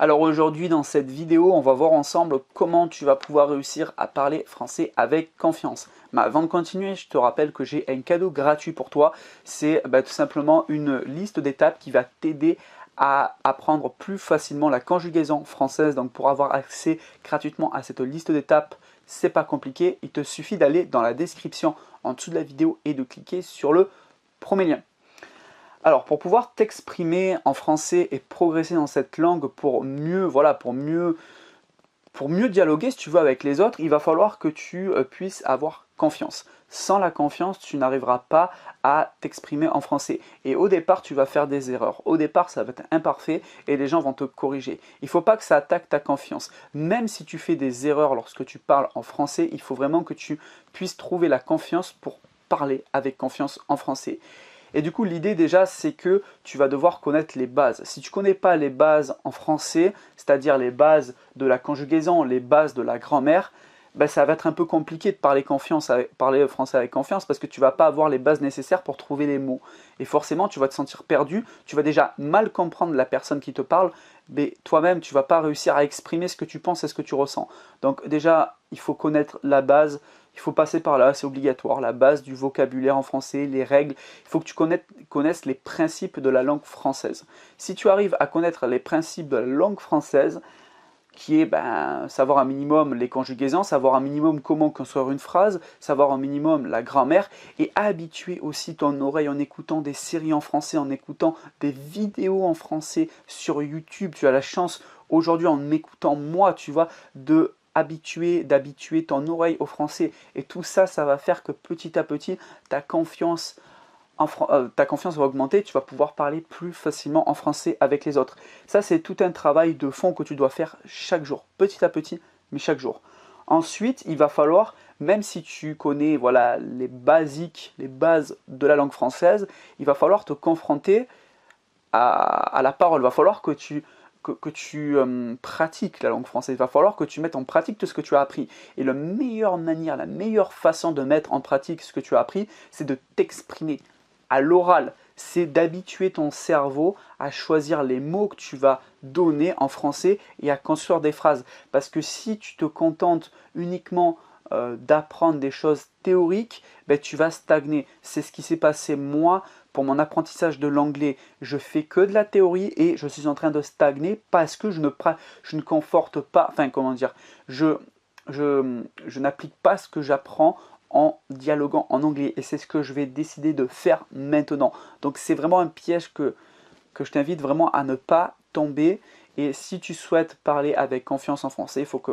Alors aujourd'hui dans cette vidéo, on va voir ensemble comment tu vas pouvoir réussir à parler français avec confiance. Mais avant de continuer, je te rappelle que j'ai un cadeau gratuit pour toi. C'est tout simplement une liste d'étapes qui va t'aider à apprendre plus facilement la conjugaison française. Donc pour avoir accès gratuitement à cette liste d'étapes, c'est pas compliqué. Il te suffit d'aller dans la description en dessous de la vidéo et de cliquer sur le premier lien. Alors, pour pouvoir t'exprimer en français et progresser dans cette langue pour mieux, pour mieux dialoguer, si tu veux, avec les autres, il va falloir que tu puisses avoir confiance. Sans la confiance, tu n'arriveras pas à t'exprimer en français. Et au départ, tu vas faire des erreurs. Au départ, ça va être imparfait et les gens vont te corriger. Il ne faut pas que ça attaque ta confiance. Même si tu fais des erreurs lorsque tu parles en français, il faut vraiment que tu puisses trouver la confiance pour parler avec confiance en français. Et du coup, l'idée déjà, c'est que tu vas devoir connaître les bases. Si tu ne connais pas les bases en français, c'est-à-dire les bases de la conjugaison, les bases de la grammaire, ça va être un peu compliqué de parler français avec confiance parce que tu ne vas pas avoir les bases nécessaires pour trouver les mots. Et forcément, tu vas te sentir perdu, tu vas déjà mal comprendre la personne qui te parle, mais toi-même, tu ne vas pas réussir à exprimer ce que tu penses et ce que tu ressens. Donc déjà, il faut connaître la base, il faut passer par là, c'est obligatoire, la base du vocabulaire en français, les règles. Il faut que tu connaisses les principes de la langue française. Si tu arrives à connaître les principes de la langue française, qui est savoir un minimum les conjugaisons, savoir un minimum comment construire une phrase, savoir un minimum la grammaire, et habituer aussi ton oreille en écoutant des séries en français, en écoutant des vidéos en français sur YouTube. Tu as la chance aujourd'hui en m'écoutant moi, tu vois, d'habituer ton oreille au français. Et tout ça, ça va faire que petit à petit, ta confiance va augmenter, tu vas pouvoir parler plus facilement en français avec les autres. Ça, c'est tout un travail de fond que tu dois faire chaque jour, petit à petit, mais chaque jour. Ensuite, il va falloir, même si tu connais les basiques, les bases de la langue française, il va falloir te confronter à la parole. Il va falloir que tu pratiques la langue française. Il va falloir que tu mettes en pratique tout ce que tu as appris. Et la meilleure manière, la meilleure façon de mettre en pratique ce que tu as appris, c'est de t'exprimer à l'oral. C'est d'habituer ton cerveau à choisir les mots que tu vas donner en français et à construire des phrases. Parce que si tu te contentes uniquement d'apprendre des choses théoriques, tu vas stagner. C'est ce qui s'est passé moi pour mon apprentissage de l'anglais. Je fais que de la théorie et je suis en train de stagner parce que je ne conforte pas, je n'applique pas ce que j'apprends en dialoguant en anglais. Et c'est ce que je vais décider de faire maintenant. Donc c'est vraiment un piège que je t'invite vraiment à ne pas tomber. Et si tu souhaites parler avec confiance en français, il faut que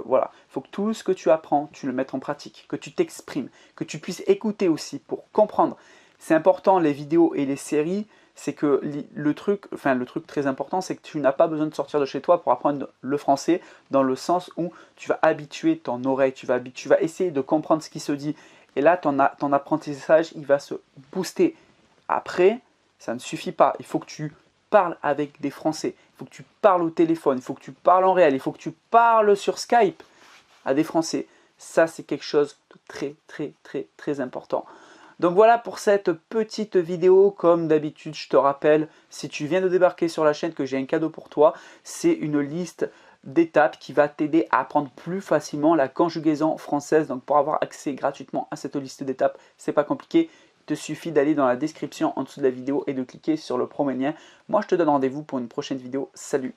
tout ce que tu apprends, tu le mettes en pratique, que tu t'exprimes, que tu puisses écouter aussi pour comprendre. C'est important, les vidéos et les séries, c'est que le truc très important, c'est que tu n'as pas besoin de sortir de chez toi pour apprendre le français, dans le sens où tu vas habituer ton oreille, tu vas essayer de comprendre ce qui se dit. Et là, ton apprentissage, il va se booster. Après, ça ne suffit pas. Il faut que tu parles avec des Français. Il faut que tu parles au téléphone. Il faut que tu parles en réel. Il faut que tu parles sur Skype à des Français. Ça, c'est quelque chose de très, très, très, très important. Donc voilà pour cette petite vidéo. Comme d'habitude, je te rappelle, si tu viens de débarquer sur la chaîne, que j'ai un cadeau pour toi. C'est une liste d'étapes qui va t'aider à apprendre plus facilement la conjugaison française. Donc pour avoir accès gratuitement à cette liste d'étapes, c'est pas compliqué. Il te suffit d'aller dans la description en dessous de la vidéo et de cliquer sur le premier lien. Moi, je te donne rendez-vous pour une prochaine vidéo. Salut!